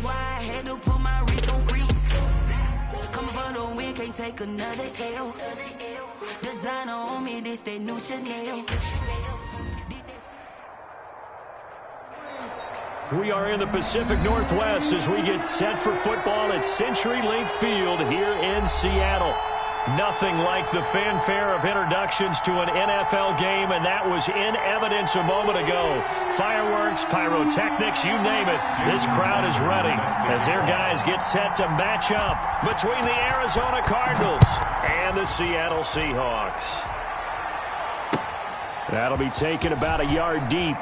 That's why I had to put my wrist on freeze. Coming for the win, can't take another L. Designer on me, this that new Chanel. We are in the Pacific Northwest as we get set for football at CenturyLink Field here in Seattle. Nothing like the fanfare of introductions to an NFL game, and that was in evidence a moment ago. Fireworks, pyrotechnics, you name it. This crowd is ready as their guys get set to match up between the Arizona Cardinals and the Seattle Seahawks. That'll be taken about a yard deep.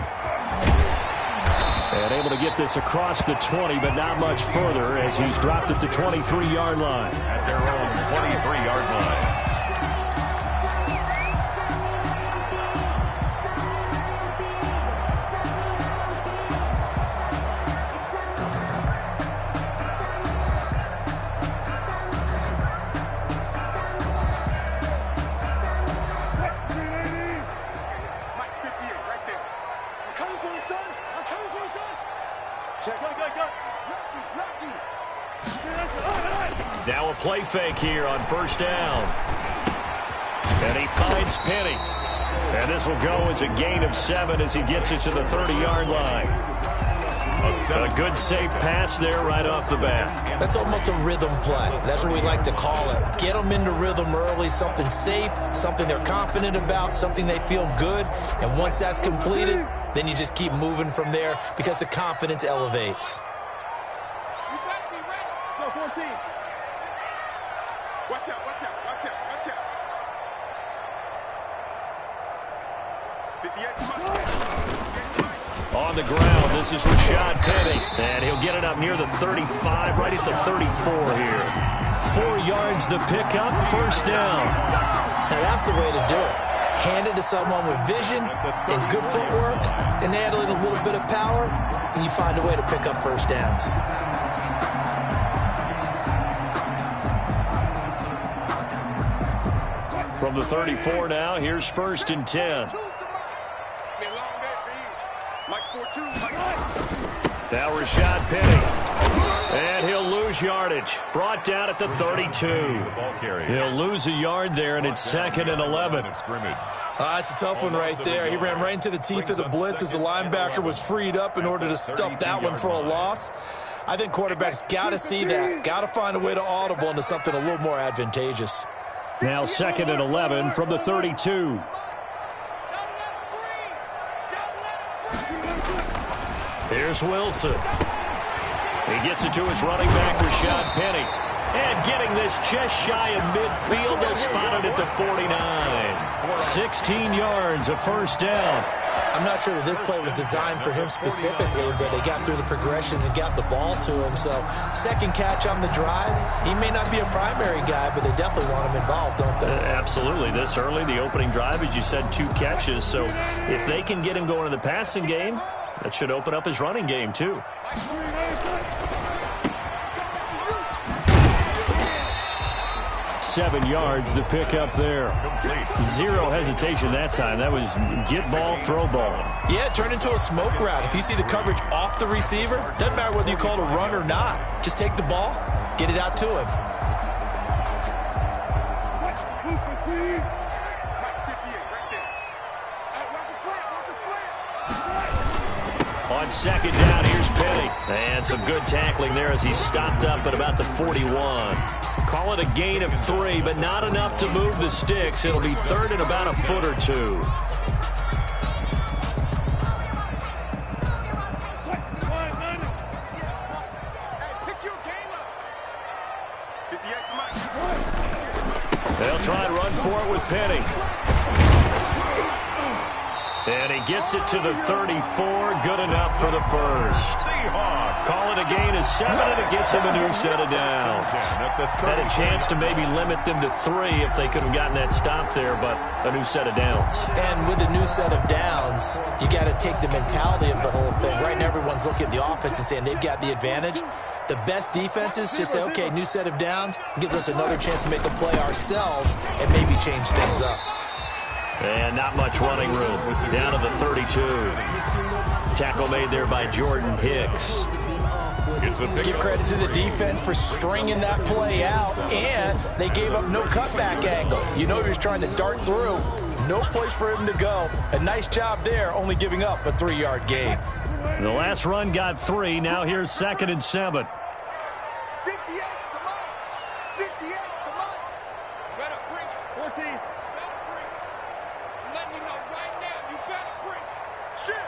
And able to get this across the 20, but not much further as he's dropped at the 23-yard line. At their own 23-yard line. Now a play fake here on first down. And he finds Penny. And this will go as a gain of 7 as he gets it to the 30-yard line. A good safe pass there right off the bat. That's almost a rhythm play. That's what we like to call it. Get them into rhythm early, something safe, something they're confident about, something they feel good. And once that's completed, then you just keep moving from there because the confidence elevates. Watch out, watch out, watch out, watch out. 58. On the ground, this is Rashad Penny. And he'll get it up near the 35, right at the 34 here. 4 yards the pickup, first down. Now that's the way to do it. Hand it to someone with vision and good footwork, and add in a little bit of power, and you find a way to pick up first downs. From the 34 now, here's first and 10. Now Rashad Penny. And he'll lose yardage. Brought down at the 32. He'll lose a yard there, and it's 2nd and 11. That's a tough one right there. He ran right into the teeth of the blitz as the linebacker was freed up in order to stop that one for a loss. I think quarterbacks got to see that. Got to find a way to audible into something a little more advantageous. Now 2nd and 11 from the 32. Here's Wilson. He gets it to his running back, Rashad Penny. And getting this just shy of midfield, they'll spot it at the 49. 16 yards, a first down. I'm not sure that this play was designed for him specifically, but they got through the progressions and got the ball to him. So, second catch on the drive. He may not be a primary guy, but they definitely want him involved, don't they? Absolutely. This early, the opening drive, as you said, 2 catches. So, if they can get him going in the passing game, that should open up his running game, too. Seven yards, the pick up there. Zero hesitation that time. That was get ball, throw ball. Yeah, it turned into a smoke route. If you see the coverage off the receiver, doesn't matter whether you call it a run or not. Just take the ball, get it out to him. On second down, here's Penny. And some good tackling there as he stopped up at about the 41. Call it a gain of 3, but not enough to move the sticks. It'll be 3rd and about a foot or 2. They'll try and run for it with Penny. And he gets it to the 34. Good enough for the first. Call it a gain of 7, and it gets him a new set of downs. Had a chance to maybe limit them to 3 if they could have gotten that stop there, but a new set of downs. And with a new set of downs, you got to take the mentality of the whole thing. Right now, everyone's looking at the offense and saying they've got the advantage. The best defenses just say, okay, new set of downs, gives us another chance to make a play ourselves and maybe change things up. And not much running room. Down to the 32. Tackle made there by Jordan Hicks. Give credit to the defense for stringing that play out, and they gave up no cutback angle. You know he was trying to dart through. No place for him to go. A nice job there, only giving up a 3-yard gain. The last run got 3. Now here's 2nd and 7. 58, come on. 58, come on. Better bring it. 14. Better bring it. I'm letting you know right now, you better bring it. Shit.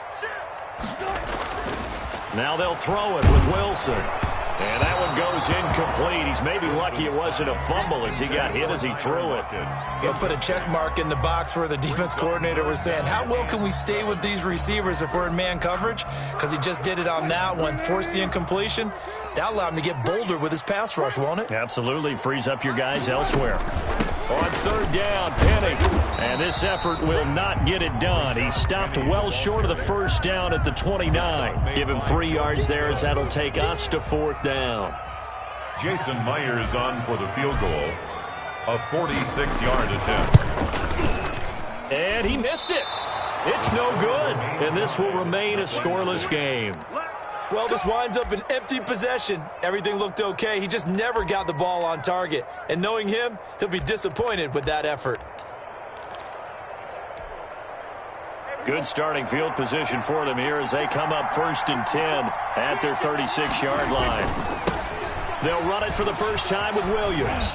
Now they'll throw it with Wilson. And that one goes incomplete. He's maybe lucky it wasn't a fumble as he got hit as he threw it. He'll put a check mark in the box where the defense coordinator was saying, how well can we stay with these receivers if we're in man coverage? Because he just did it on that one, forced the incompletion. That'll allow him to get bolder with his pass rush, won't it? Absolutely. Frees up your guys elsewhere. On 3rd down, Penny. And this effort will not get it done. He stopped well short of the 1st down at the 29. Give him 3 yards there as that'll take us to 4th down. Jason Myers on for the field goal. A 46-yard attempt. And he missed it. It's no good. And this will remain a scoreless game. Well, this winds up an empty possession. Everything looked okay. He just never got the ball on target. And knowing him, he'll be disappointed with that effort. Good starting field position for them here as they come up 1st and 10 at their 36-yard line. They'll run it for the first time with Williams.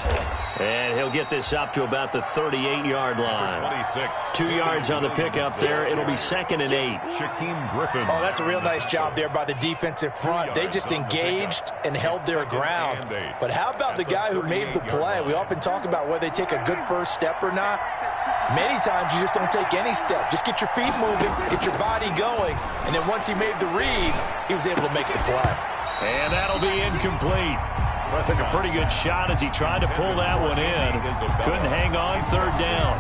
And he'll get this up to about the 38-yard line. 2 yards on the pickup there. It'll be 2nd and 8. Shaquem Griffin. Oh, that's a real nice job there by the defensive front. They just engaged and held their ground. But how about the guy who made the play? We often talk about whether they take a good first step or not. Many times you just don't take any step. Just get your feet moving, get your body going. And then once he made the read, he was able to make the play. And that'll be incomplete. Took a pretty good shot as he tried to pull that one in. Couldn't hang on 3rd down.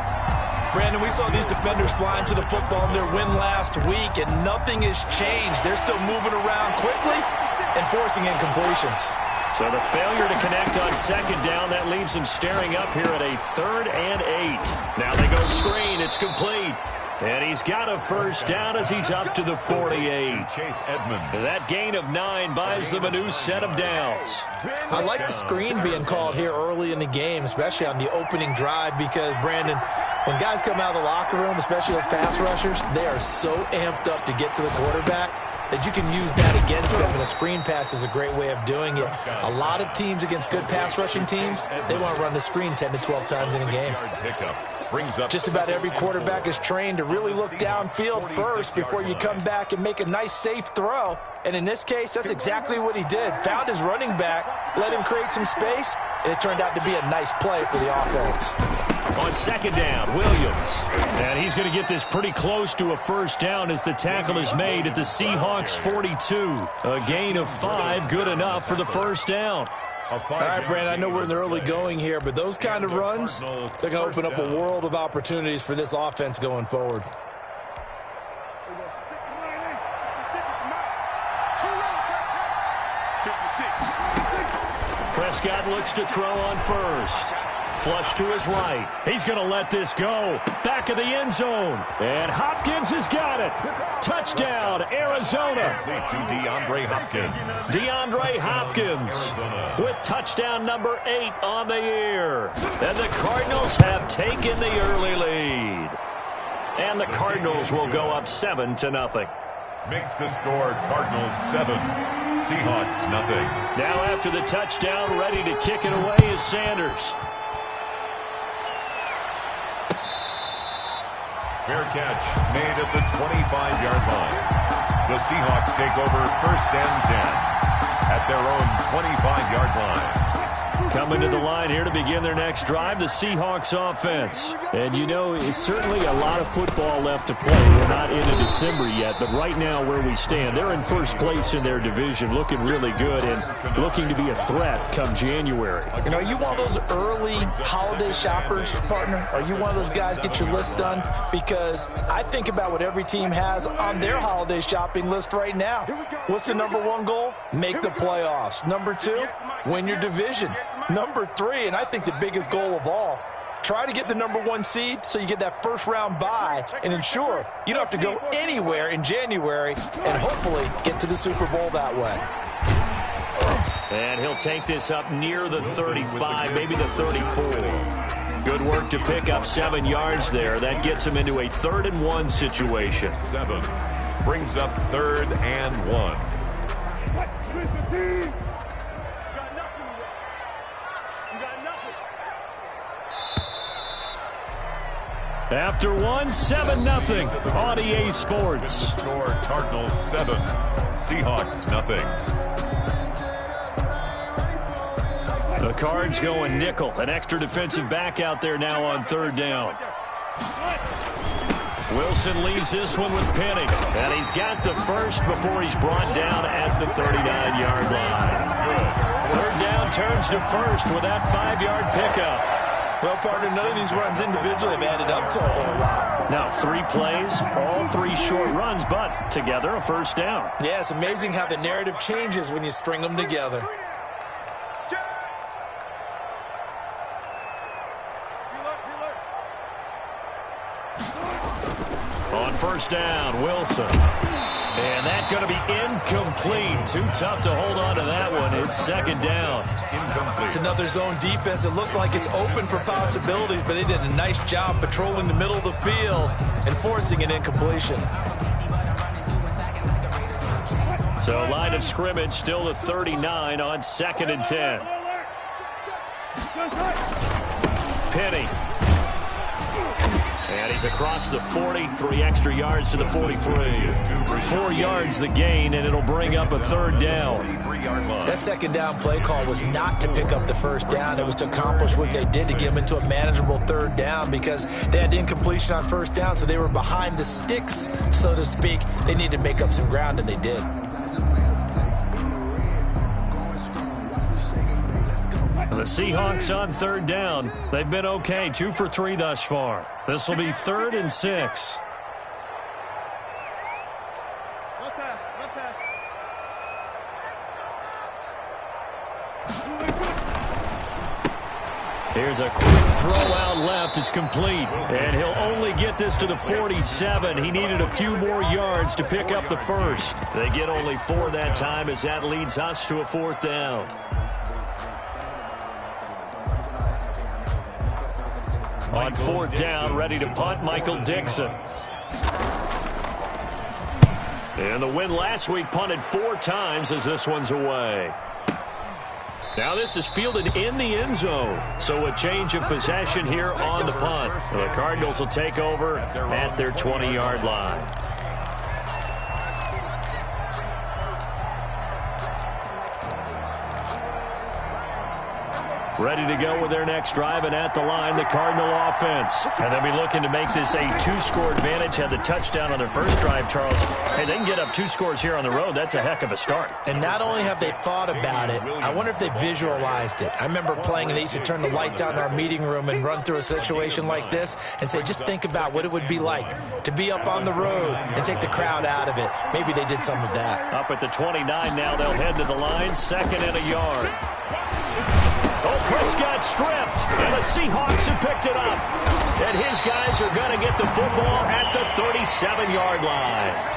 Brandon, we saw these defenders flying to the football in their win last week, and nothing has changed. They're still moving around quickly and forcing incompletions. So the failure to connect on 2nd down, that leaves them staring up here at a 3rd and 8. Now they go screen. It's complete. And he's got a 1st down as he's up to the 48. Chase Edmonds. That gain of 9 buys them a new set of downs. I like the screen being called here early in the game, especially on the opening drive, because, Brandon, when guys come out of the locker room, especially those pass rushers, they are so amped up to get to the quarterback that you can use that against them, and a screen pass is a great way of doing it. A lot of teams against good pass rushing teams, they want to run the screen 10 to 12 times in a game. Just about every quarterback is trained to really look downfield first before you come back and make a nice, safe throw. And in this case, that's exactly what he did. Found his running back, let him create some space, and it turned out to be a nice play for the offense. On 2nd down, Williams. And he's going to get this pretty close to a 1st down as the tackle is made at the Seahawks 42. A gain of 5, good enough for the 1st down. All right, Brandon, I know we're in the early going here, but those kind of runs, they're going to open up a world of opportunities for this offense going forward. Prescott looks to throw on 1st. Flush to his right. He's going to let this go. Back of the end zone. And Hopkins has got it. Touchdown, Arizona. To DeAndre Hopkins. DeAndre Hopkins with touchdown number 8 on the year. And the Cardinals have taken the early lead. And the Cardinals will go up 7-0. Makes the score Cardinals 7, Seahawks 0. Now after the touchdown, ready to kick it away is Sanders. Fair catch made at the 25-yard line. The Seahawks take over 1st and 10 at their own 25-yard line. Coming to the line here to begin their next drive, the Seahawks offense. And you know, it's certainly a lot of football left to play. We're not into December yet, but right now where we stand, they're in 1st place in their division, looking really good and looking to be a threat come January. You know, you one of those early holiday shoppers, partner? Are you one of those guys get your list done? Because I think about what every team has on their holiday shopping list right now. What's the number 1 goal? Make the playoffs. Number 2, win your division. Number 3, and I think the biggest goal of all, try to get the number 1 seed so you get that 1st round bye and ensure you don't have to go anywhere in January and hopefully get to the Super Bowl that way. And he'll take this up near the 35, maybe the 34. Good work to pick up 7 yards there. That gets him into a 3rd and 1 situation. 7 brings up 3rd and 1. After 1, 7-0 on EA Sports. Score Cardinals 7, Seahawks nothing. The Cards going nickel. An extra defensive back out there now on 3rd down. Wilson leaves this one with Penny. And he's got the first before he's brought down at the 39-yard line. 3rd down turns to first with that 5-yard pickup. Well, partner, none of these runs individually have added up to a whole lot. Now, 3 plays, all 3 short runs, but together a 1st down. Yeah, it's amazing how the narrative changes when you string them together. On 1st down, Wilson. And that's going to be incomplete. Too tough to hold on to that one. It's 2nd down. Incomplete. It's another zone defense. It looks like it's open for possibilities, but they did a nice job patrolling the middle of the field and forcing an incompletion. So line of scrimmage still the 39 on 2nd and 10. Penny. And he's across the 40, 3 extra yards to the 43. 4 yards the gain, and it'll bring up a 3rd down. That 2nd down play call was not to pick up the 1st down. It was to accomplish what they did to get them into a manageable 3rd down because they had incompletion on 1st down, so they were behind the sticks, so to speak. They needed to make up some ground, and they did. The Seahawks on 3rd down. They've been okay, 2 for 3 thus far. This will be 3rd and 6. Here's a quick throw out left. It's complete. And he'll only get this to the 47. He needed a few more yards to pick up the 1st. They get only 4 that time as that leads us to a 4th down. On 4th down, ready to punt, Michael Dixon. And the win last week punted 4 times as this one's away. Now this is fielded in the end zone. So a change of possession here on the punt. The Cardinals will take over at their 20-yard line. Ready to go with their next drive, and at the line, the Cardinal offense. And they'll be looking to make this a 2-score advantage. Had the touchdown on their first drive, Charles. Hey, they can get up 2 scores here on the road. That's a heck of a start. And not only have they thought about it, I wonder if they visualized it. I remember playing, and they used to turn the lights out in our meeting room and run through a situation like this and say, just think about what it would be like to be up on the road and take the crowd out of it. Maybe they did some of that. Up at the 29 now, they'll head to the line, 2nd and a yard. Oh, Prescott stripped, and the Seahawks have picked it up. And his guys are going to get the football at the 37-yard line.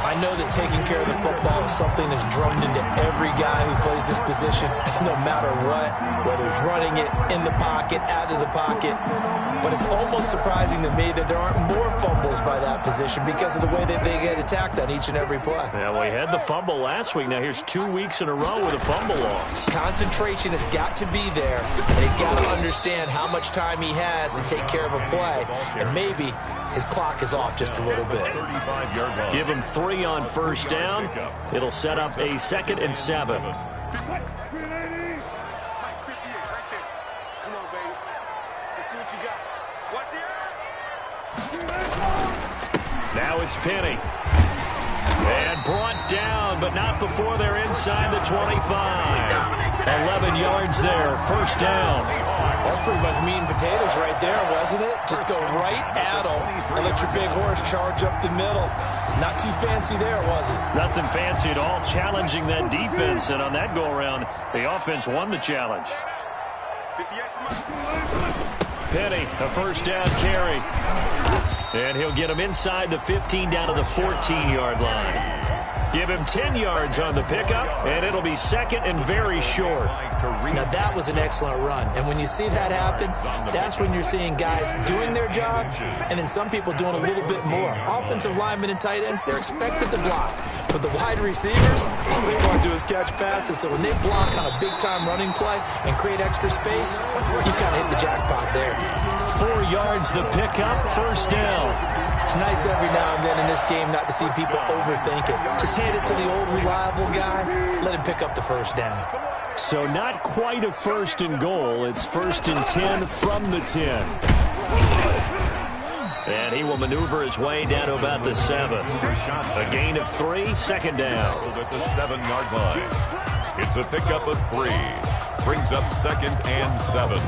I know that taking care of the football is something that's drummed into every guy who plays this position, no matter what, whether it's running it, in the pocket, out of the pocket. But it's almost surprising to me that there aren't more fumbles by that position because of the way that they get attacked on each and every play. Yeah, well, he had the fumble last week. Now here's 2 weeks in a row with a fumble loss. Concentration has got to be there, and he's got to understand how much time he has to take care of a play, and maybe his clock is off just a little bit. Give him 3 on 1st down. It'll set up a 2nd and 7. Now it's Penny. And brought down, but not before they're inside the 25. 11 yards there, 1st down. That's pretty much meat and potatoes right there, wasn't it? Just go right at them and let your big horse charge up the middle. Not too fancy there, was it? Nothing fancy at all, challenging that defense. And on that go-around, the offense won the challenge. Penny, a 1st down carry. And he'll get him inside the 15 down to the 14-yard line. Give him 10 yards on the pickup, and it'll be second and very short. Now, that was an excellent run. And when you see that happen, that's when you're seeing guys doing their job and then some people doing a little bit more. Offensive linemen and tight ends, they're expected to block. But the wide receivers, all they want to do is catch passes. So when they block on a big-time running play and create extra space, you've kind of hit the jackpot there. 4 yards the pickup, first down. It's nice every now and then in this game not to see people overthink it. Just hand it to the old reliable guy. Let him pick up the first down. So not quite a first and goal. It's first and 10 from the 10. And he will maneuver his way down to about the 7. A gain of 3, second down. At the 7-yard line. It's a pickup of 3. Brings up second and 7.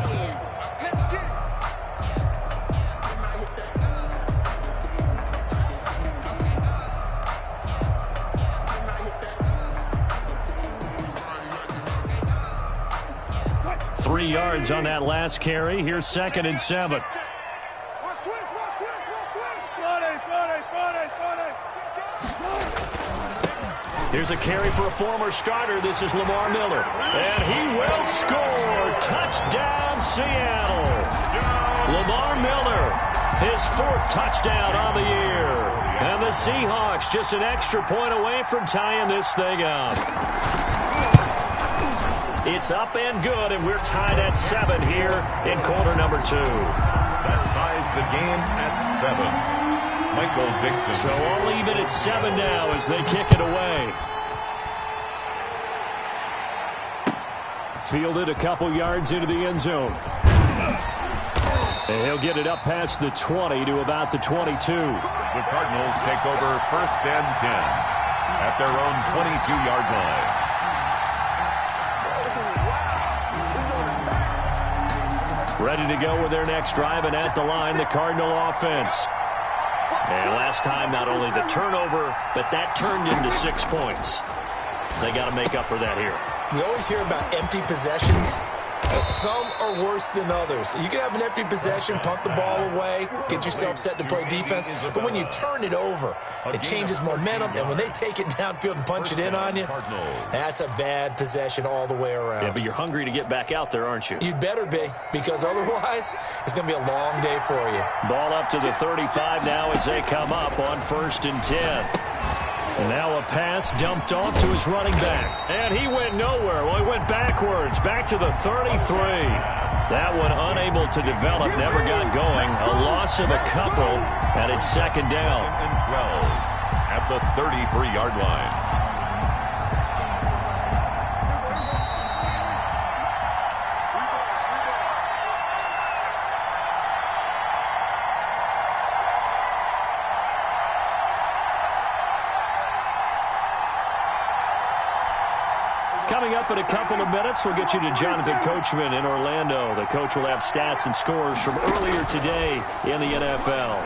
Three yards on that last carry. Here's second and 7. Here's a carry for a former starter. This is Lamar Miller. And he will score. Touchdown, Seattle. Lamar Miller, his 4th touchdown on the year. And the Seahawks just an extra point away from tying this thing up. It's up and good, and we're tied at 7 here in quarter number 2. That ties the game at 7. Michael Dixon. So all even at 7 now as they kick it away. Fielded a couple yards into the end zone. And he'll get it up past the 20 to about the 22. The Cardinals take over first and 10 at their own 22-yard line. Ready to go with their next drive, and at the line, the Cardinal offense. And last time, not only the turnover, but that turned into 6 points. They got to make up for that here. We always hear about empty possessions. Some are worse than others. You can have an empty possession, punt the ball away, get yourself set to play defense. But when you turn it over, it changes momentum. And when they take it downfield and punch it in on you, that's a bad possession all the way around. Yeah, but you're hungry to get back out there, aren't you? You'd better be, because otherwise it's going to be a long day for you. Ball up to the 35 now as they come up on first and 10. Now a pass dumped off to his running back. And he went nowhere. Well, he went backwards, back to the 33. That one unable to develop, never got going. A loss of a couple, and it's second down. And 12 at the 33-yard line. Coming up in a couple of minutes, we'll get you to Jonathan Coachman in Orlando. The coach will have stats and scores from earlier today in the NFL.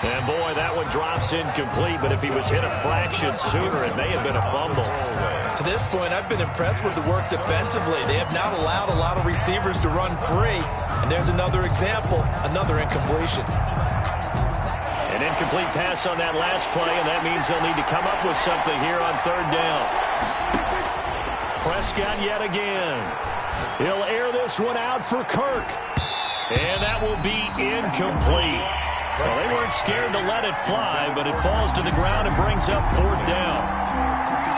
And boy, that one drops incomplete, but if he was hit a fraction sooner, it may have been a fumble. To this point, I've been impressed with the work defensively. They have not allowed a lot of receivers to run free. And there's another example, another incompletion. An incomplete pass on that last play, and that means they'll need to come up with something here on third down. Prescott yet again. He'll air this one out for Kirk. And that will be incomplete. Well, they weren't scared to let it fly, but it falls to the ground and brings up fourth down.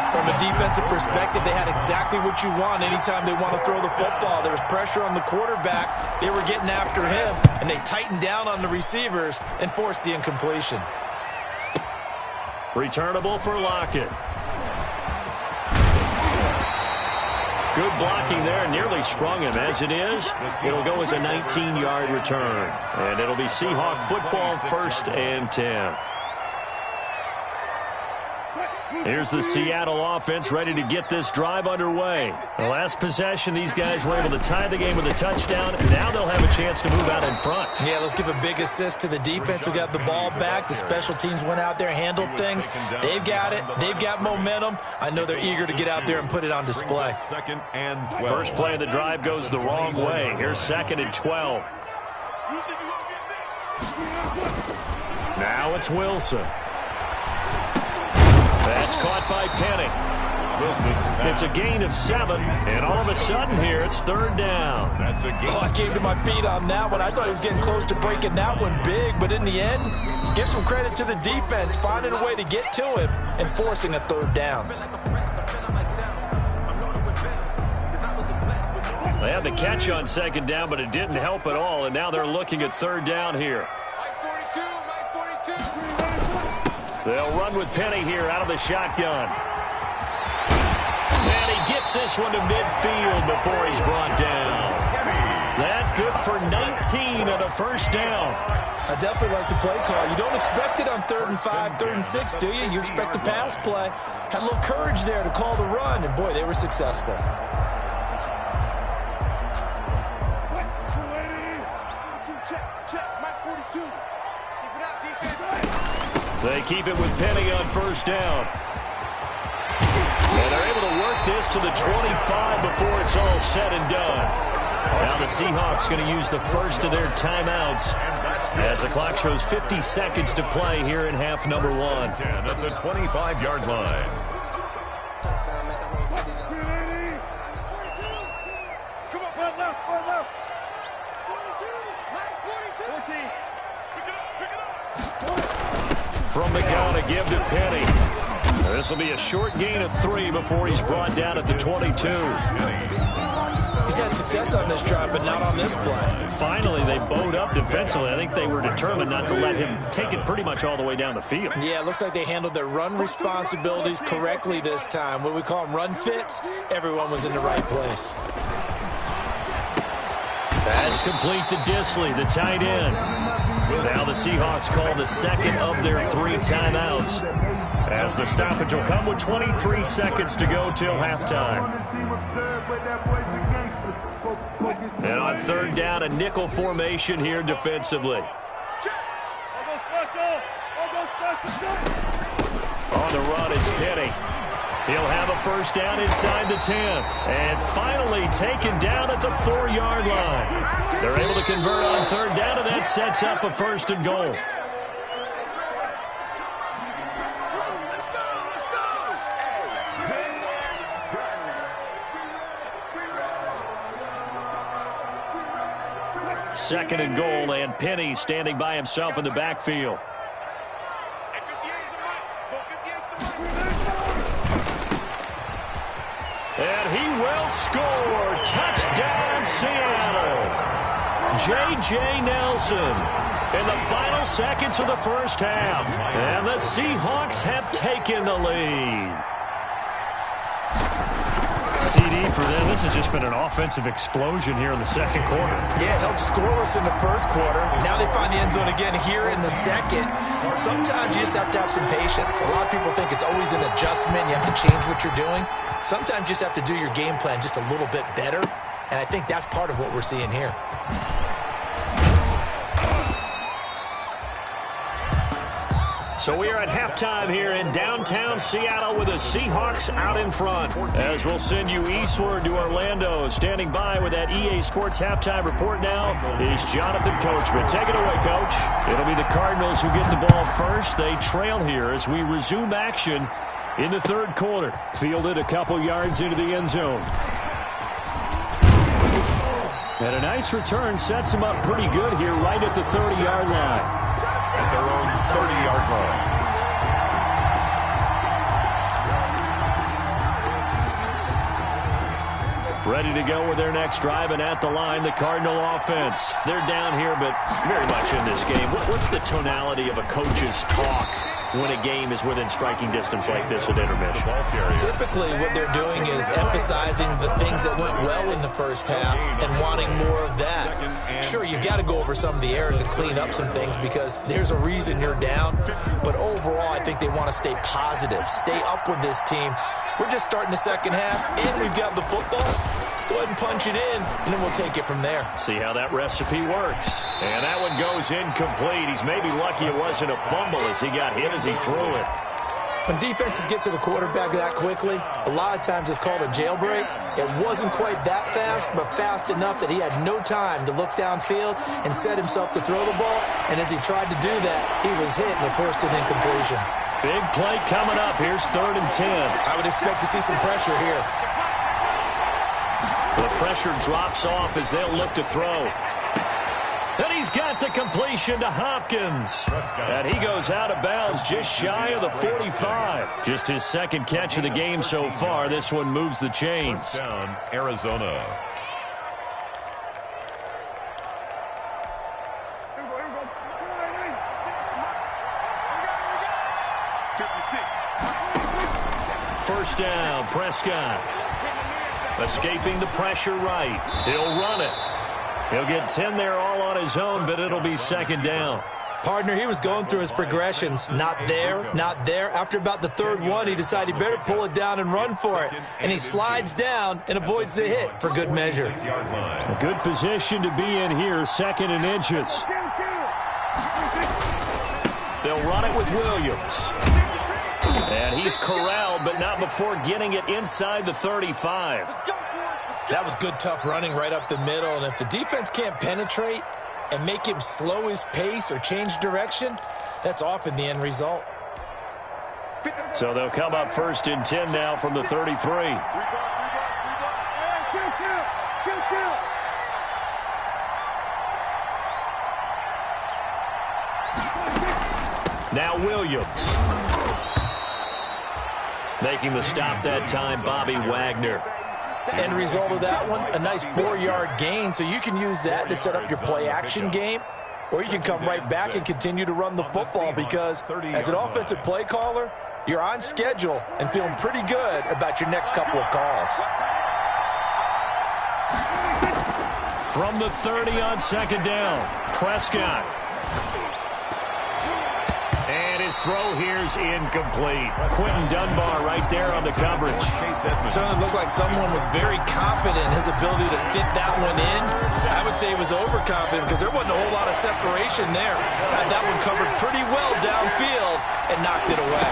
From a defensive perspective, they had exactly what you want anytime they want to throw the football. There was pressure on the quarterback. They were getting after him, and they tightened down on the receivers and forced the incompletion. Returnable for Lockett. Good blocking there, nearly sprung him. As it is, it'll go as a 19-yard return. And it'll be Seahawk football, first and 10. Here's the Seattle offense ready to get this drive underway. The last possession, these guys were able to tie the game with a touchdown, and now they'll have a chance to move out in front. Yeah, let's give a big assist to the defense who got the ball back. The special teams went out there, handled things. They've got it. They've got momentum. I know they're eager to get out there and put it on display. Second and 12. First play of the drive goes the wrong way. Here's second and 12. Now it's Wilson. That's caught by Penny. It's a gain of 7, and all of a sudden here, it's 3rd down. That's a gain. Oh, I came to my feet on that one. I thought he was getting close to breaking that one big, but in the end, give some credit to the defense, finding a way to get to him and forcing a 3rd down. They had the catch on 2nd down, but it didn't help at all, and now they're looking at 3rd down here. Mike 42. They'll run with Penny here out of the shotgun. And he gets this one to midfield before he's brought down. That good for 19 and a 1st down. I definitely like the play call. You don't expect it on 3rd and 5, 3rd and 6, do you? You expect a pass play. Had a little courage there to call the run, and boy, they were successful. Check. Mike 42. Keep it up, defense. They keep it with Penny on 1st down. And they're able to work this to the 25 before it's all said and done. Now the Seahawks going to use the first of their timeouts as the clock shows 50 seconds to play here in half number 1. At the 25-yard line. Come on, one left. 42. Mike 42. 14. Pick it up. From the gun, a give to Penny. This will be a short gain of 3 before he's brought down at the 22. He's had success on this drive, but not on this play. Finally, they bowed up defensively. I think they were determined not to let him take it pretty much all the way down the field. Yeah, it looks like they handled their run responsibilities correctly this time. What we call them run fits, everyone was in the right place. That's complete to Disley, the tight end. Now the Seahawks call the second of their 3 timeouts, as the stoppage will come with 23 seconds to go till halftime. And on 3rd down, a nickel formation here defensively. On the run, it's Penny. He'll have a 1st down inside the 10. And finally taken down at the 4-yard line. They're able to convert on 3rd down, and that sets up a 1st and goal. Second and goal, and Penny standing by himself in the backfield. And he will score. Touchdown, Seattle. J.J. Nelson in the final seconds of the 1st half. And the Seahawks have taken the lead. CD for them. This has just been an offensive explosion here in the 2nd quarter. Yeah, held scoreless in the 1st quarter. Now they find the end zone again here in the 2nd. Sometimes you just have to have some patience. A lot of people think it's always an adjustment. You have to change what you're doing. Sometimes you just have to do your game plan just a little bit better. And I think that's part of what we're seeing here. So we are at halftime here in downtown Seattle with the Seahawks out in front. As we'll send you eastward to Orlando. Standing by with that EA Sports halftime report now is Jonathan Coachman. Take it away, Coach. It'll be the Cardinals who get the ball first. They trail here as we resume action in the 3rd quarter. Fielded a couple yards into the end zone. And a nice return sets them up pretty good here right at the 30-yard line. At their own 30-yard line. Ready to go with their next drive, and at the line, the Cardinal offense. They're down here, but very much in this game. What's the tonality of a coach's talk when a game is within striking distance like this at intermission? Typically, what they're doing is emphasizing the things that went well in the 1st half and wanting more of that. Sure, you've got to go over some of the errors and clean up some things because there's a reason you're down. But overall, I think they want to stay positive, stay up with this team. We're just starting the 2nd half, and we've got the football. Let's go ahead and punch it in, and then we'll take it from there. See how that recipe works. And that one goes incomplete. He's maybe lucky it wasn't a fumble as he got hit as he threw it. When defenses get to the quarterback that quickly, a lot of times it's called a jailbreak. It wasn't quite that fast, but fast enough that he had no time to look downfield and set himself to throw the ball. And as he tried to do that, he was hit and it forced an incompletion. Big play coming up. Here's 3rd and 10. I would expect to see some pressure here. The pressure drops off as they'll look to throw. And he's got the completion to Hopkins. And he goes out of bounds just shy of the 45. Just his 2nd catch of the game so far. This one moves the chains. First down, Arizona. First down, Prescott. Escaping the pressure right. He'll run it. He'll get 10 there all on his own, but it'll be 2nd down. Partner, he was going through his progressions. Not there, not there. After about the 3rd one, he decided he better pull it down and run for it. And he slides down and avoids the hit for good measure. A good position to be in here, 2nd and inches. They'll run it with Williams. And he's corralled, but not before getting it inside the 35. That was good, tough running right up the middle. And if the defense can't penetrate and make him slow his pace or change direction, that's often the end result. So they'll come up 1st and 10 now from the 33. Now Williams. Making the stop that time, Bobby Wagner. End result of that one, a nice 4-yard gain. So you can use that to set up your play-action game, or you can come right back and continue to run the football because as an offensive play caller, you're on schedule and feeling pretty good about your next couple of calls. From the 30 on 2nd down, Prescott. And his throw here's incomplete. Quentin Dunbar right there on the coverage. Certainly looked like someone was very confident in his ability to fit that one in. I would say he was overconfident because there wasn't a whole lot of separation there. Had that one covered pretty well downfield and knocked it away.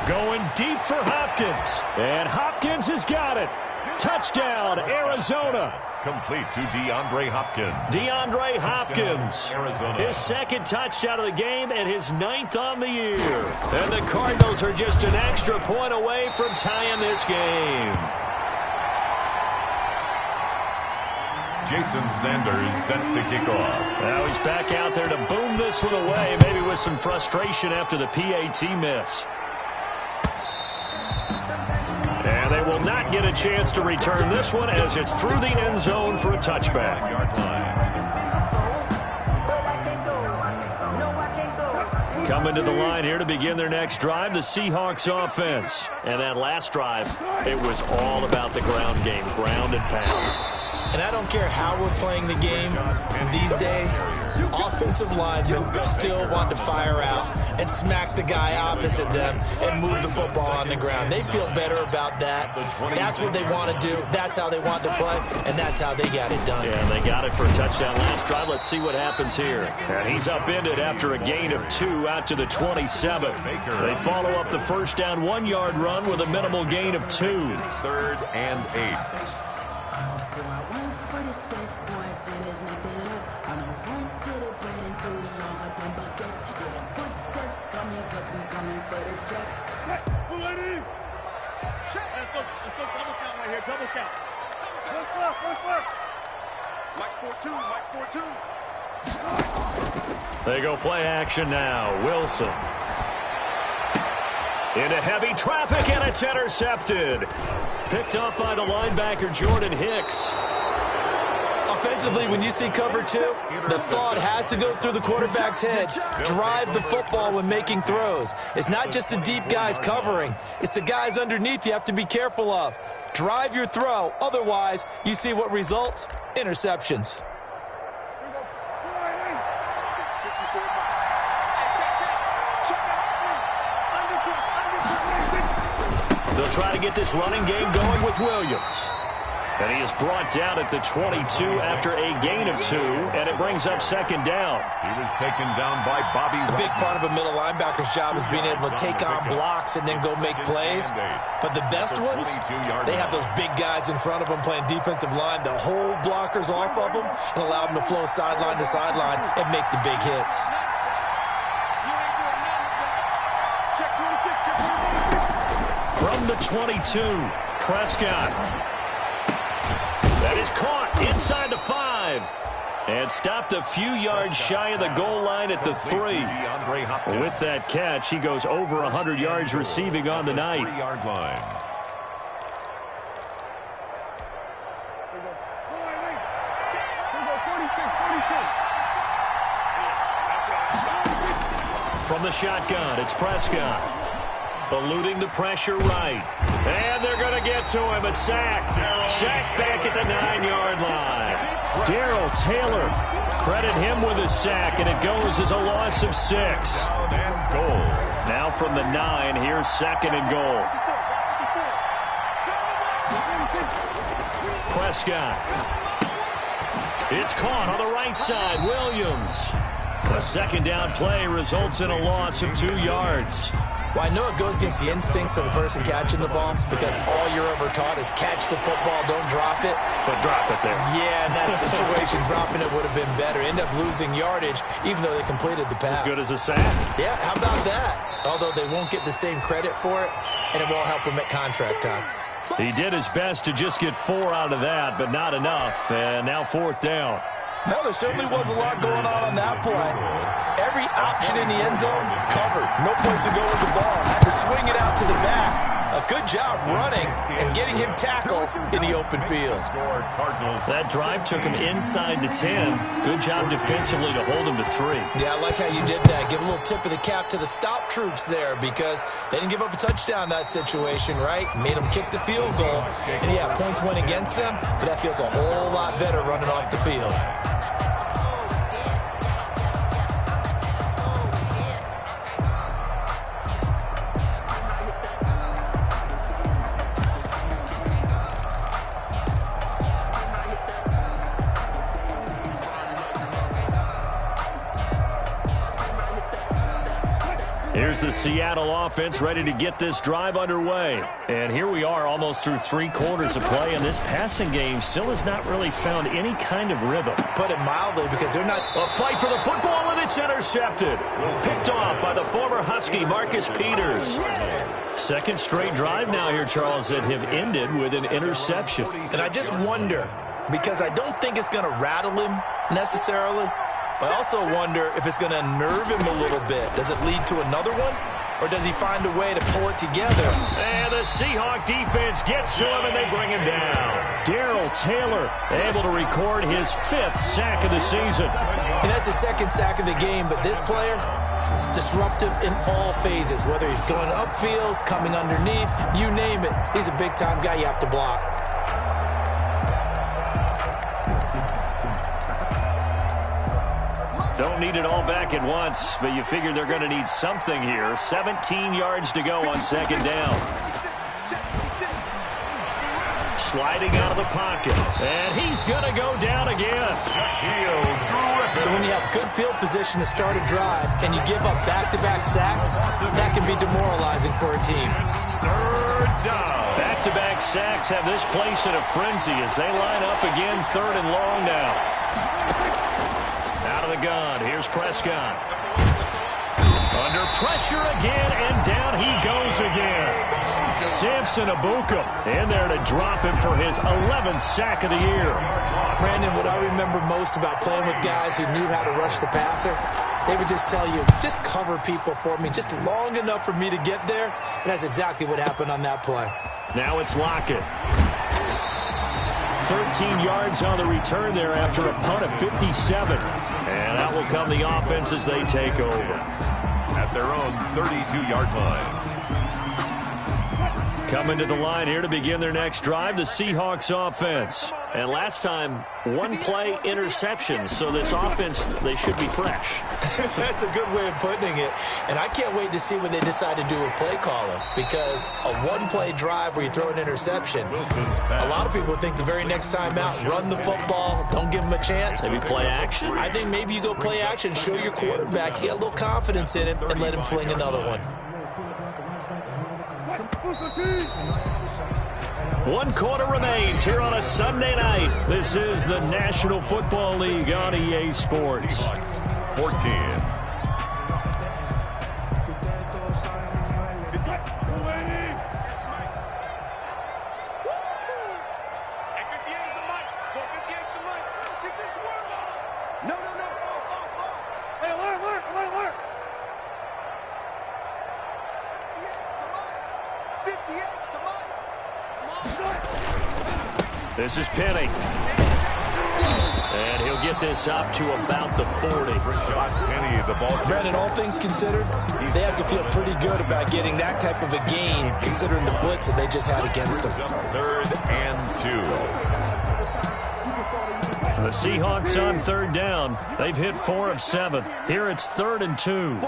Going deep for Hopkins. And Hopkins has got it. Touchdown, Arizona. Complete to DeAndre Hopkins. DeAndre Hopkins. Arizona. His 2nd touchdown of the game and his 9th on the year. And the Cardinals are just an extra point away from tying this game. Jason Sanders set to kick off. Now he's back out there to boom this one away, maybe with some frustration after the PAT miss. And they will not get a chance to return this one as it's through the end zone for a touchback. Coming to the line here to begin their next drive, the Seahawks offense. And that last drive, it was all about the ground game, ground and pound. And I don't care how we're playing the game these days, offensive linemen still want to fire out and smack the guy opposite them and move the football on the ground. They feel better about that. That's what they want to do. That's how they want to play, and that's how they got it done. Yeah, they got it for a touchdown last drive. Let's see what happens here. And he's upended after a gain of 2 out to the 27. They follow up the first down 1-yard run with a minimal gain of 2. 3rd and 8. Double count. One foot. Mike's 4-2. They go play action now. Wilson. Into heavy traffic, and it's intercepted. Picked up by the linebacker, Jordan Hicks. Offensively, when you see cover 2, the thought has to go through the quarterback's head. Drive the football when making throws. It's not just the deep guys covering. It's the guys underneath you have to be careful of. Drive your throw. Otherwise, you see what results? Interceptions. They'll try to get this running game going with Williams. And he is brought down at the 22 after a gain of 2, and it brings up 2nd down. He was taken down by Bobby A big part of a middle linebacker's job is being able to take on blocks and then go make plays. But the best ones, they have those big guys in front of them playing defensive line to hold blockers off of them and allow them to flow sideline to sideline and make the big hits. From the 22, Prescott. That is caught inside the 5. And stopped a few yards shy of the goal line at the 3. With that catch, he goes over 100 yards receiving on the night. From the shotgun, it's Prescott. Eluding the pressure right. And they're going to get to him. A sack. Sack back at the 9-yard line. Darrell Taylor, credit him with a sack, and it goes as a loss of 6. Goal. Now from the 9, here's 2nd and goal. Prescott. It's caught on the right side. Williams. A 2nd down play results in a loss of 2 yards. Well, I know it goes against the instincts of the person catching the ball because all you're ever taught is catch the football, don't drop it. But drop it there. Yeah, in that situation, dropping it would have been better. End up losing yardage, even though they completed the pass. As good as a sack. Yeah, how about that? Although they won't get the same credit for it, and it won't help them at contract time. He did his best to just get 4 out of that, but not enough. And now 4th down. No, there certainly was a lot going on that play. Every option in the end zone covered. No place to go with the ball. Had to swing it out to the back. A good job running and getting him tackled in the open field. That drive took him inside the 10. Good job defensively to hold him to 3. Yeah, I like how you did that. Give a little tip of the cap to the stop troops there because they didn't give up a touchdown in that situation, right? Made them kick the field goal. And yeah, points went against them, but that feels a whole lot better running off the field. Here's the Seattle offense ready to get this drive underway. And here we are almost through 3 quarters of play, and this passing game still has not really found any kind of rhythm. Put it mildly because they're not... A fight for the football, and it's intercepted. Picked off by the former Husky, Marcus Peters. 2nd straight drive now here, Charles, that have ended with an interception. And I just wonder, because I don't think it's going to rattle him necessarily, but I also wonder if it's going to nerve him a little bit. Does it lead to another one? Or does he find a way to pull it together? And the Seahawk defense gets to him, and they bring him down. Darrell Taylor able to record his 5th sack of the season. And that's his 2nd sack of the game, but this player, disruptive in all phases. Whether he's going upfield, coming underneath, you name it. He's a big-time guy you have to block. Don't need it all back at once, but you figure they're going to need something here. 17 yards to go on 2nd down. Sliding out of the pocket, and he's going to go down again. So when you have good field position to start a drive and you give up back-to-back sacks, that can be demoralizing for a team. 3rd down. Back-to-back sacks have this place in a frenzy as they line up again 3rd and long now. Out of the gun, here's Prescott. Under pressure again, and down he goes again. Samson Abuka in there to drop him for his 11th sack of the year. Brandon, what I remember most about playing with guys who knew how to rush the passer, they would just tell you, just cover people for me, just long enough for me to get there. And that's exactly what happened on that play. Now it's Lockett. 13 yards on the return there after a punt of 57. And out will come the offense as they take over. At their own 32-yard line. Coming to the line here to begin their next drive, the Seahawks offense. And last time, 1-play interception. So this offense, they should be fresh. That's a good way of putting it. And I can't wait to see what they decide to do with play calling. Because a 1-play drive where you throw an interception, a lot of people think the very next time out, run the football, don't give them a chance. Maybe play action? I think maybe you go play action, show your quarterback, you get a little confidence in him, and let him fling another one. 1 quarter remains here on a Sunday night. This is the National Football League on EA Sports. 14. This is Penny. And he'll get this up to about the 40. Penny, the ball. Brandon, all things considered, they have to feel pretty good about getting that type of a gain, considering the blitz that they just had against them. 3rd and 2. The Seahawks on 3rd down. They've hit 4 of 7. Here it's 3rd and 2.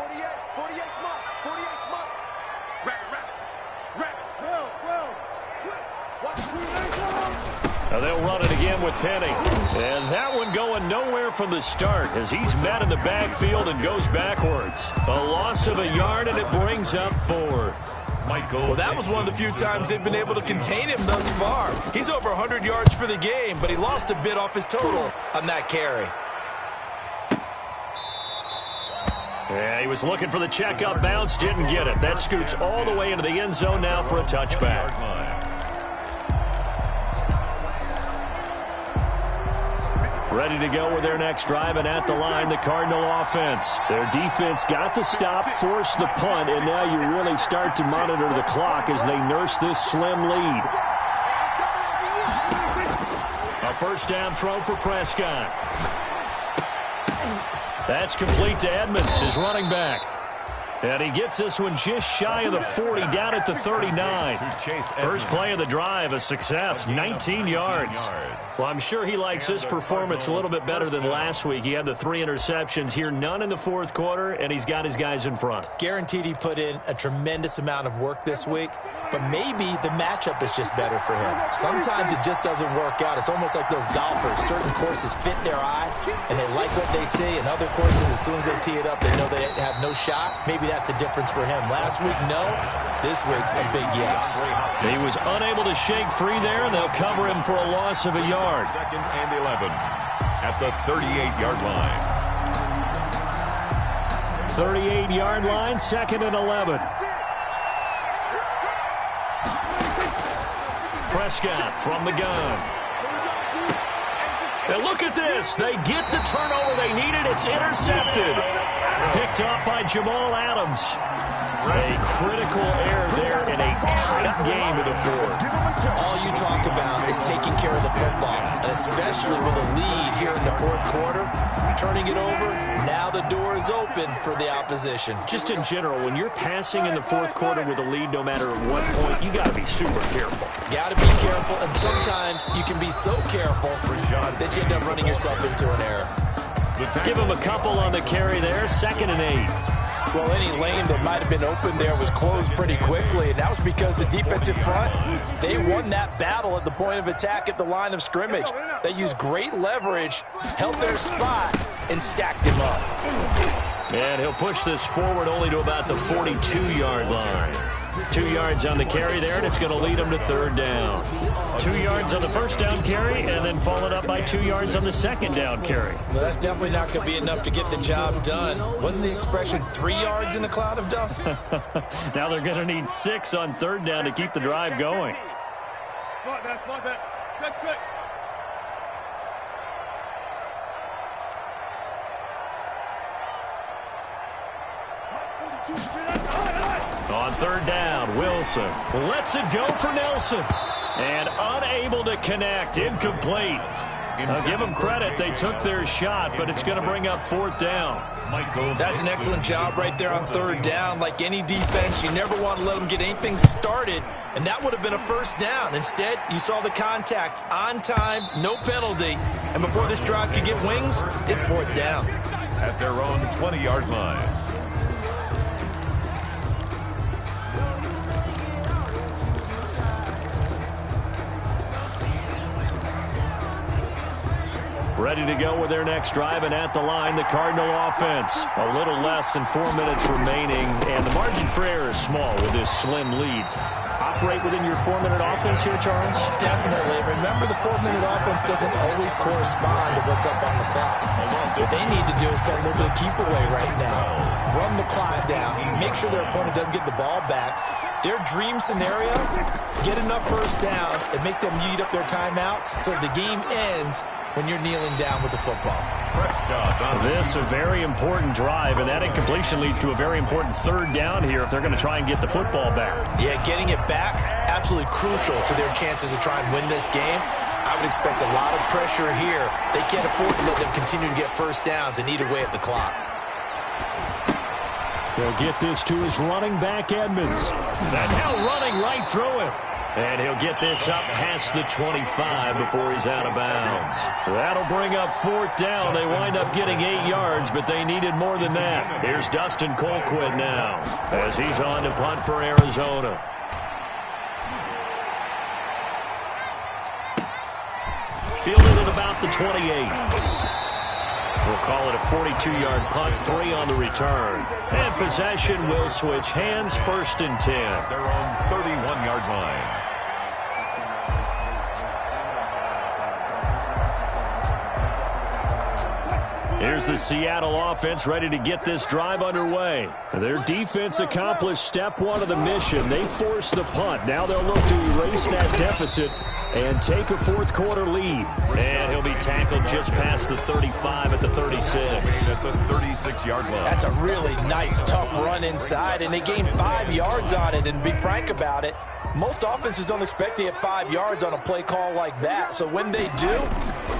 Now they'll run it again with Penny. And that one going nowhere from the start as he's met in the backfield and goes backwards. A loss of a yard, and it brings up 4th. Well, that was one of the few times they've been able to contain him thus far. He's over 100 yards for the game, but he lost a bit off his total on that carry. Yeah, he was looking for the checkup bounce, didn't get it. That scoots all the way into the end zone now for a touchback. Ready to go with their next drive, and at the line, the Cardinal offense. Their defense got the stop, forced the punt, and now you really start to monitor the clock as they nurse this slim lead. A first down throw for Prescott. That's complete to Edmonds, his running back. And he gets this one just shy of the 40, down at the 39. First play of the drive, a success, 19 yards. Well, I'm sure he likes his performance a little bit better than last week. He had the 3 interceptions here, none in the 4th quarter, and he's got his guys in front. Guaranteed he put in a tremendous amount of work this week, but maybe the matchup is just better for him. Sometimes it just doesn't work out. It's almost like those golfers. Certain courses fit their eye, and they like what they see, and other courses, as soon as they tee it up, they know they have no shot. Maybe that's the difference for him. Last week, no. This week, a big yes. He was unable to shake free there, and they'll cover him for a loss of a yard. 2nd and 11 at the 38-yard line. 38-yard line, 2nd and 11. Prescott from the gun. And look at this. They get the turnover they needed. It's intercepted. Picked up by Jamal Adams. A critical error there in a tight game in the 4th. All you talk about is taking care of the football, and especially with a lead here in the 4th quarter, turning it over, now the door is open for the opposition. Just in general, when you're passing in the 4th quarter with a lead, no matter at what point, you got to be super careful. Got to be careful, and sometimes you can be so careful that you end up running yourself into an error. Give him a couple on the carry there, 2nd and 8. Well, any lane that might have been open there was closed pretty quickly, and that was because the defensive front, they won that battle at the point of attack at the line of scrimmage. They used great leverage, held their spot, and stacked him up. And he'll push this forward only to about the 42-yard line. 2 yards on the carry there, and it's going to lead him to 3rd down. 2 yards on the first down carry, and then followed up by 2 yards on the 2nd down carry. Well, that's definitely not going to be enough to get the job done. Wasn't the expression 3 yards in a cloud of dust? Now they're going to need 6 on 3rd down to keep the drive going. Good. On 3rd down, Wilson lets it go for Nelson. And unable to connect, incomplete. I'll give them credit, they took their shot, but it's going to bring up 4th down. That's an excellent job right there on 3rd down. Like any defense, you never want to let them get anything started, and that would have been a first down. Instead, you saw the contact on time, no penalty, and before this drive could get wings, it's 4th down. At their own 20-yard line. Ready to go with their next drive, and at the line, the Cardinal offense. A little less than 4 minutes remaining, and the margin for error is small with this slim lead. Operate within your 4-minute offense here, Charles? Definitely. Remember, the 4-minute offense doesn't always correspond to what's up on the clock. What they need to do is play a little bit of keep away right now. Run the clock down. Make sure their opponent doesn't get the ball back. Their dream scenario, get enough first downs and make them eat up their timeouts so the game ends when you're kneeling down with the football. This a very important drive, and that incompletion leads to a very important third down here if they're going to try and get the football back. Yeah, getting it back, absolutely crucial to their chances to try and win this game. I would expect a lot of pressure here. They can't afford to let them continue to get first downs and eat away at the clock. They'll get this to his running back, Edmonds. And now running right through him. And he'll get this up past the 25 before he's out of bounds. So that'll bring up fourth down. They wind up getting 8 yards, but they needed more than that. Here's Dustin Colquitt now as he's on to punt for Arizona. Fielded at about the 28. We'll call it a 42-yard punt, 3 on the return. And possession will switch hands, 1st and 10. Their own 31-yard line. Here's the Seattle offense ready to get this drive underway. Their defense accomplished step 1 of the mission. They forced the punt. Now they'll look to erase that deficit and take a fourth quarter lead. And he'll be tackled just past the 35 at the 36. At the 36-yard line. That's a really nice, tough run inside, and they gained 5 yards on it. And to be frank about it, most offenses don't expect to get 5 yards on a play call like that. So when they do,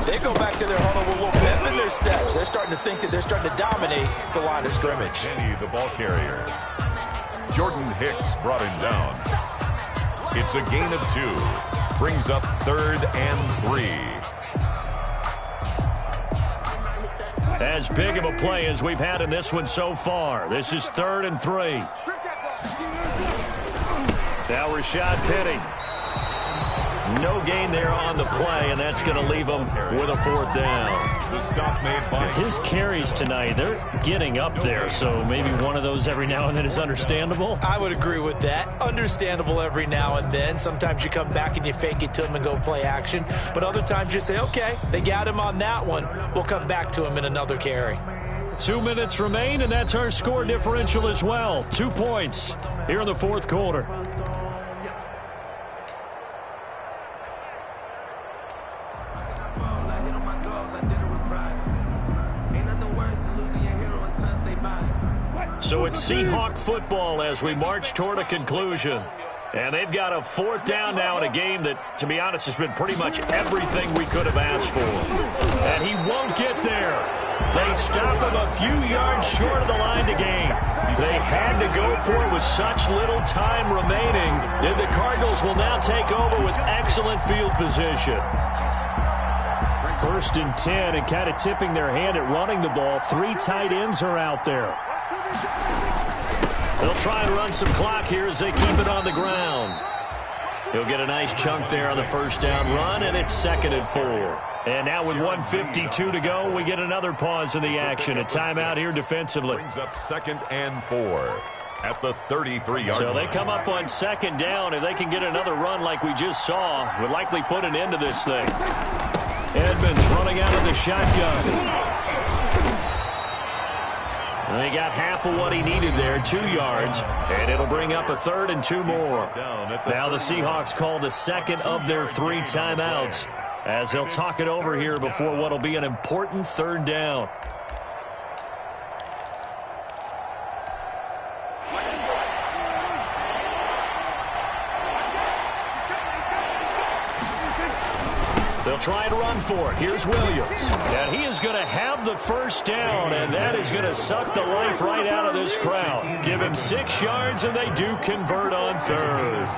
they go back to their huddle with a little pep in their steps. They're starting to think that they're starting to dominate the line of scrimmage. Kenny, the ball carrier. Jordan Hicks brought him down. It's a gain of 2. Brings up 3rd and 3. As big of a play as we've had in this one so far. This is 3rd and 3. Now Rashad Penny. No gain there on the play, and that's going to leave him with a 4th down. The stop made by his carries tonight, they're getting up there, so maybe one of those every now and then is understandable. I would agree with that. Understandable every now and then. Sometimes you come back and you fake it to him and go play action, but other times you say, okay, they got him on that one. We'll come back to him in another carry. 2 minutes remain, and that's our score differential as well. 2 points here in the fourth quarter. So it's Seahawk football as we march toward a conclusion. And they've got a 4th down now in a game that, to be honest, has been pretty much everything we could have asked for. And he won't get there. They stop him a few yards short of the line to gain. They had to go for it with such little time remaining. And the Cardinals will now take over with excellent field position. 1st and 10, and kind of tipping their hand at running the ball. 3 tight ends are out there. They'll try and run some clock here as they keep it on the ground. He'll get a nice chunk there on the 1st down run, and it's 2nd and 4. And now with 1:52 to go, we get another pause in the action. A timeout here defensively. Brings up 2nd and 4 at the 33-yard So line. they come up on 2nd down. If they can get another run like we just saw, would likely put an end to this thing. Edmonds running out of the shotgun. And they got half of what he needed there, 2 yards, and it'll bring up a 3rd and 2 more. Now the Seahawks call the 2nd of their 3 timeouts as they'll talk it over here before what will be an important 3rd down. They'll try and run for it. Here's Williams. And he is going to have the 1st down, and that is going to suck the life right out of this crowd. Give him 6 yards, and they do convert on 3rd.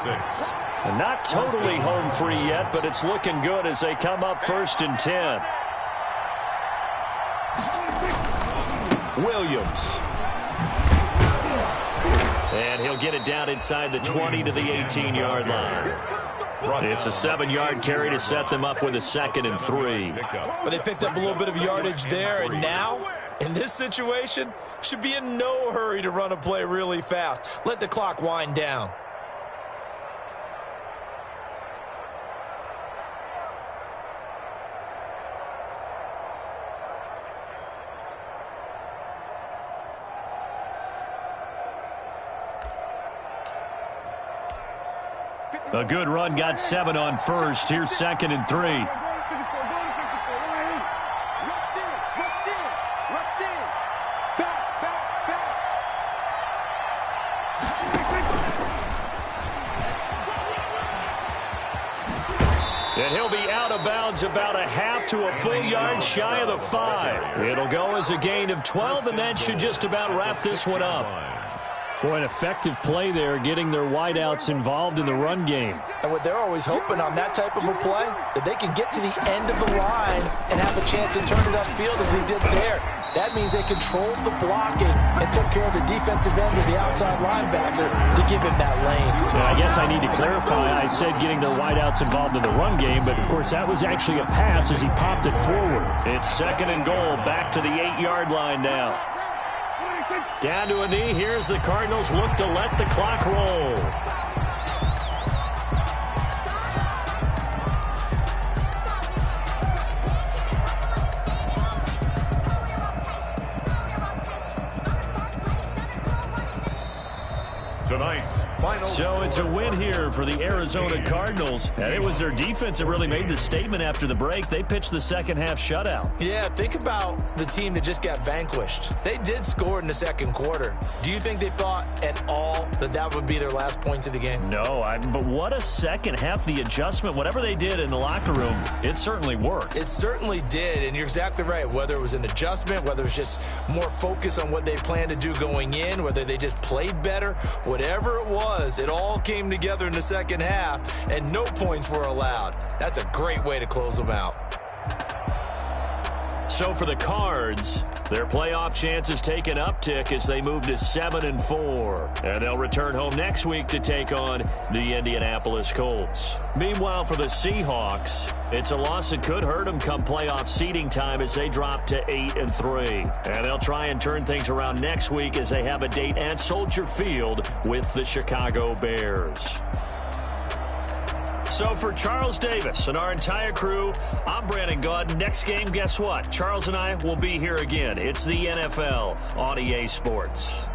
And not totally home free yet, but it's looking good as they come up 1st and 10. Williams. And he'll get it down inside the 20 to the 18-yard line. It's a 7-yard carry to set them up with a 2nd and 3. But they picked up a little bit of yardage there, and now, in this situation, should be in no hurry to run a play really fast. Let the clock wind down. A good run, got 7 on 1st. Here's 2nd and 3. And he'll be out of bounds about a half to a full yard shy of the 5. It'll go as a gain of 12, and that should just about wrap this one up. Boy, an effective play there, getting their wideouts involved in the run game. And what they're always hoping on that type of a play, if they can get to the end of the line and have a chance to turn it upfield as they did there, that means they controlled the blocking and took care of the defensive end of the outside linebacker to give him that lane. Now, I guess I need to clarify. I said getting their wideouts involved in the run game, but, of course, that was actually a pass as he popped it forward. It's 2nd and goal, back to the 8-yard line now. Down to a knee. Here's the Cardinals look to let the clock roll. Tonight's final. So it's a win here for the Arizona Cardinals. And it was their defense that really made the statement after the break. They pitched the second half shutout. Yeah, think about the team that just got vanquished. They did score in the second quarter. Do you think they thought at all that that would be their last points of the game? No, but what a second half. The adjustment, whatever they did in the locker room, it certainly worked. It certainly did, and you're exactly right. Whether it was an adjustment, whether it was just more focus on what they planned to do going in, whether they just played better, whatever it was, it all came together in the second half, and no points were allowed. That's a great way to close them out. So for the Cards, their playoff chances take an uptick as they move to 7-4. And they'll return home next week to take on the Indianapolis Colts. Meanwhile, for the Seahawks, it's a loss that could hurt them come playoff seeding time as they drop to 8-3. And they'll try and turn things around next week as they have a date at Soldier Field with the Chicago Bears. So for Charles Davis and our entire crew, I'm Brandon Gaudin. Next game, guess what? Charles and I will be here again. It's the NFL on EA Sports.